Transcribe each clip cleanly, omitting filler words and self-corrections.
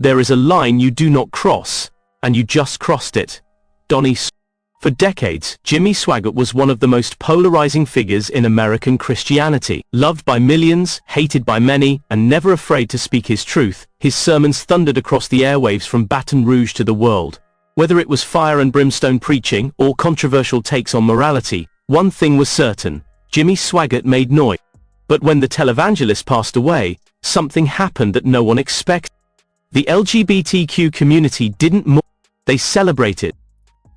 There is a line you do not cross, and you just crossed it. Donnie Swaggart. For decades, Jimmy Swaggart was one of the most polarizing figures in American Christianity. Loved by millions, hated by many, and never afraid to speak his truth, his sermons thundered across the airwaves from Baton Rouge to the world. Whether it was fire and brimstone preaching or controversial takes on morality, one thing was certain: Jimmy Swaggart made noise. But when the televangelist passed away, something happened that no one expected. The LGBTQ community didn't mourn, they celebrated.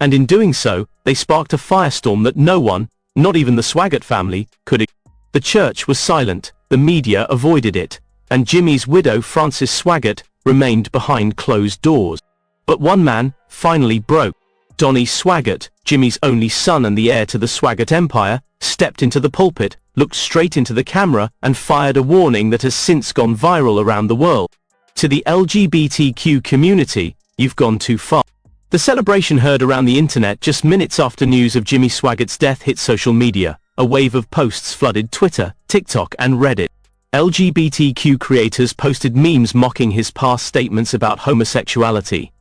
And in doing so, they sparked a firestorm that no one, not even the Swaggart family, could ignore. The church was silent, the media avoided it, and Jimmy's widow Frances Swaggart remained behind closed doors. But one man finally broke. Donnie Swaggart, Jimmy's only son and the heir to the Swaggart empire, stepped into the pulpit, looked straight into the camera, and fired a warning that has since gone viral around the world. To the LGBTQ community, you've gone too far. The celebration heard around the internet just minutes after news of Jimmy Swaggart's death hit social media. A wave of posts flooded Twitter, TikTok, and Reddit. LGBTQ creators posted memes mocking his past statements about homosexuality.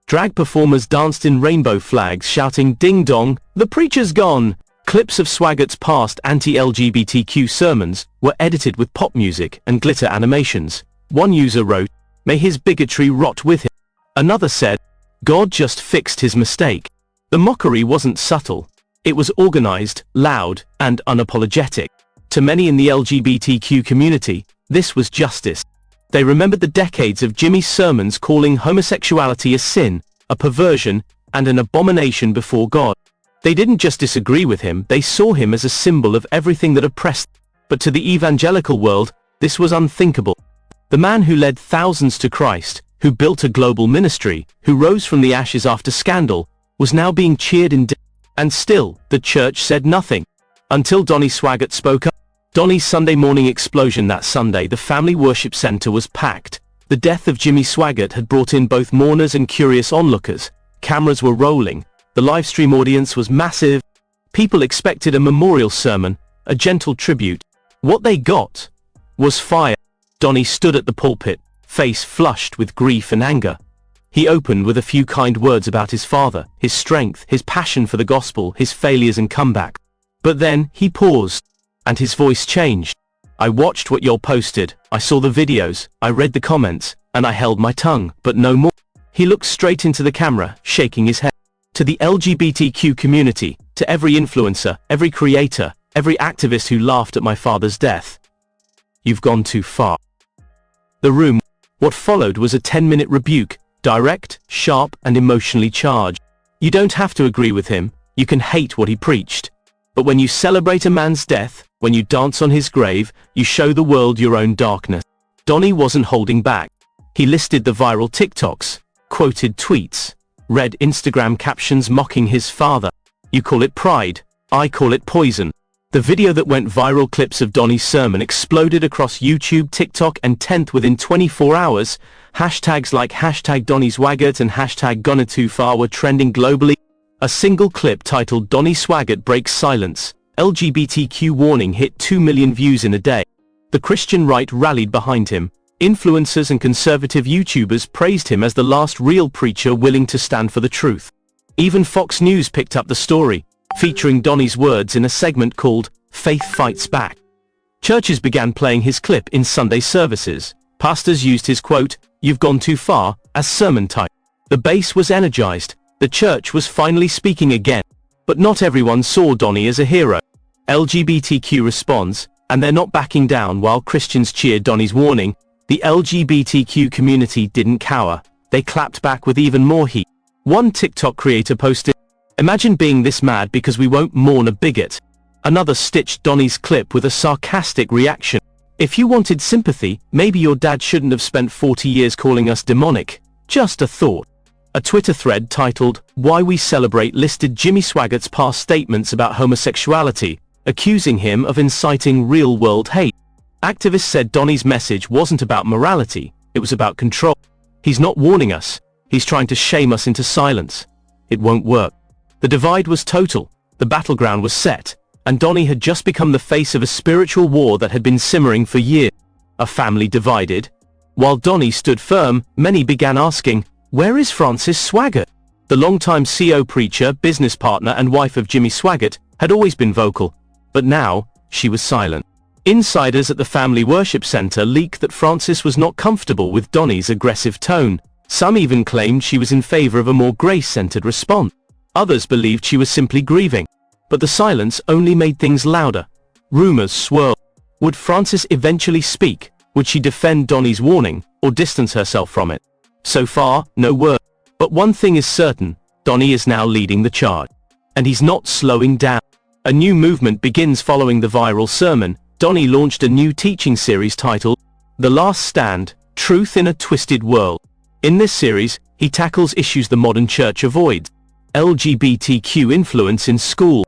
Drag performers danced in rainbow flags shouting "Ding dong, the preacher's gone!" Clips of Swaggart's past anti-LGBTQ sermons were edited with pop music and glitter animations. One user wrote, "May his bigotry rot with him." Another said, "God just fixed his mistake." The mockery wasn't subtle. It was organized, loud, and unapologetic. To many in the LGBTQ community, this was justice. They remembered the decades of Jimmy's sermons calling homosexuality a sin, a perversion, and an abomination before God. They didn't just disagree with him, they saw him as a symbol of everything that oppressed them. But to the evangelical world, this was unthinkable. The man who led thousands to Christ, who built a global ministry, who rose from the ashes after scandal, was now being cheered in death. And still, the church said nothing. Until Donnie Swaggart spoke up. Donnie's Sunday morning explosion that Sunday, the family worship center was packed. The death of Jimmy Swaggart had brought in both mourners and curious onlookers. Cameras were rolling. The livestream audience was massive. People expected a memorial sermon, a gentle tribute. What they got was fire. Donnie stood at the pulpit, face flushed with grief and anger. He opened with a few kind words about his father, his strength, his passion for the gospel, his failures and comeback. But then, he paused, and his voice changed. "I watched what y'all posted, I saw the videos, I read the comments, and I held my tongue, but no more." He looked straight into the camera, shaking his head. To the LGBTQ community, to every influencer, every creator, every activist who laughed at my father's death, you've gone too far. The room. What followed was a 10-minute rebuke, direct, sharp, and emotionally charged. You don't have to agree with him, you can hate what he preached. But when you celebrate a man's death, when you dance on his grave, you show the world your own darkness. Donnie wasn't holding back. He listed the viral TikToks, quoted tweets, read Instagram captions mocking his father. "You call it pride, I call it poison." The video that went viral, clips of Donnie's sermon, exploded across YouTube, TikTok, and 10th within 24 hours. Hashtags like #Donnie Swaggart and #GoneTooFar were trending globally. A single clip titled "Donnie Swaggart Breaks Silence, LGBTQ Warning" hit 2 million views in a day. The Christian right rallied behind him. Influencers and conservative YouTubers praised him as the last real preacher willing to stand for the truth. Even Fox News picked up the story, featuring Donnie's words in a segment called "Faith Fights Back." Churches began playing his clip in Sunday services. Pastors used his quote, "You've gone too far," as sermon type. The base was energized. The church was finally speaking again. But not everyone saw Donnie as a hero. LGBTQ responds, and they're not backing down. While Christians cheered Donnie's warning, the LGBTQ community didn't cower. They clapped back with even more heat. One TikTok creator posted, "Imagine being this mad because we won't mourn a bigot." Another stitched Donnie's clip with a sarcastic reaction. "If you wanted sympathy, maybe your dad shouldn't have spent 40 years calling us demonic. Just a thought." A Twitter thread titled, "Why We Celebrate" listed Jimmy Swaggart's past statements about homosexuality, accusing him of inciting real-world hate. Activists said Donnie's message wasn't about morality, it was about control. "He's not warning us, he's trying to shame us into silence. It won't work." The divide was total, the battleground was set, and Donnie had just become the face of a spiritual war that had been simmering for years. A family divided, While Donnie stood firm, many began asking, "Where is Francis Swaggart?" The longtime CO preacher, business partner and wife of Jimmy Swaggart, had always been vocal, but now, she was silent. Insiders at the family worship center leaked that Francis was not comfortable with Donnie's aggressive tone. Some even claimed she was in favor of a more grace-centered response. Others believed she was simply grieving. But the silence only made things louder. Rumors swirled. Would Francis eventually speak? Would she defend Donnie's warning, or distance herself from it? So far, no word. But one thing is certain, Donnie is now leading the charge. And he's not slowing down. A new movement begins following the viral sermon. Donnie launched a new teaching series titled, The Last Stand, Truth in a Twisted World. In this series, he tackles issues the modern church avoids. LGBTQ influence in school,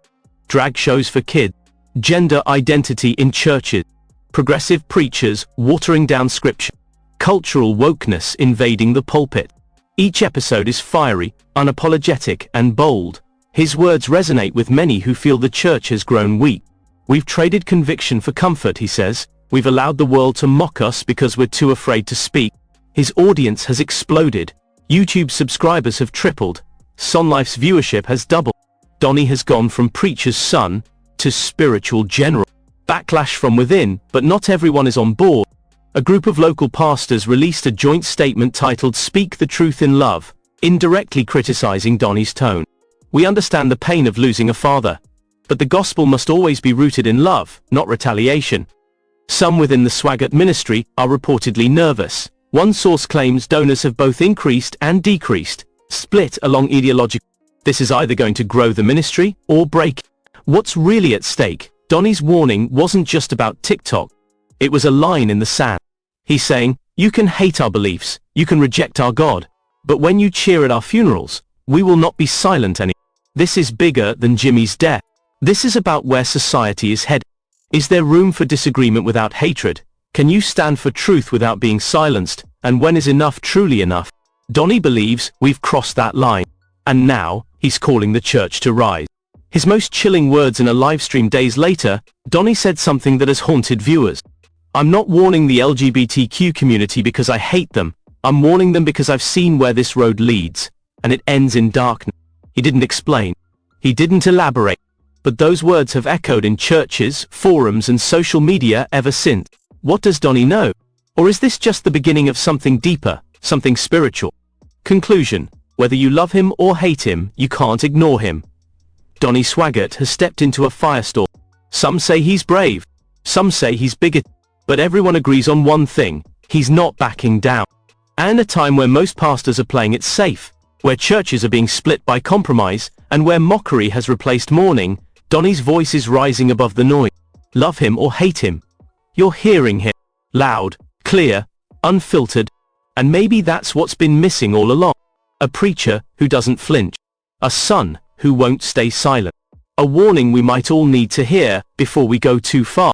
drag shows for kids, gender identity in churches, progressive preachers watering down scripture, cultural wokeness invading the pulpit. Each episode is fiery, unapologetic, and bold. His words resonate with many who feel the church has grown weak. We've traded conviction for comfort, he says. We've allowed the world to mock us because we're too afraid to speak. His audience has exploded. YouTube subscribers have tripled. Sonlife's viewership has doubled. Donnie has gone from preacher's son to spiritual general. Backlash from within, but not everyone is on board. A group of local pastors released a joint statement titled Speak the Truth in Love, indirectly criticizing Donnie's tone. We understand the pain of losing a father, but the gospel must always be rooted in love, not retaliation. Some within the Swaggart ministry are reportedly nervous. One source claims donors have both increased and decreased, split along ideological. This is either going to grow the ministry or break. What's really at stake? Donnie's warning wasn't just about TikTok. It was a line in the sand. He's saying, you can hate our beliefs, you can reject our God, but when you cheer at our funerals, we will not be silent anymore. This is bigger than Jimmy's death. This is about where society is headed. Is there room for disagreement without hatred? Can you stand for truth without being silenced? And when is enough truly enough? Donnie believes we've crossed that line. And now, he's calling the church to rise. His most chilling words in a livestream days later, Donnie said something that has haunted viewers. I'm not warning the LGBTQ community because I hate them. I'm warning them because I've seen where this road leads, and it ends in darkness. He didn't explain. He didn't elaborate. But those words have echoed in churches, forums and social media ever since. What does Donnie know? Or is this just the beginning of something deeper, something spiritual? Conclusion: whether you love him or hate him, you can't ignore him. Donnie Swaggart has stepped into a firestorm. Some say he's brave. Some say he's bigoted. But everyone agrees on one thing: he's not backing down. And in a time where most pastors are playing it safe, where churches are being split by compromise, and where mockery has replaced mourning, Donnie's voice is rising above the noise. Love him or hate him, you're hearing him. Loud, clear, unfiltered. And maybe that's what's been missing all along. A preacher who doesn't flinch. A son who won't stay silent. A warning we might all need to hear before we go too far.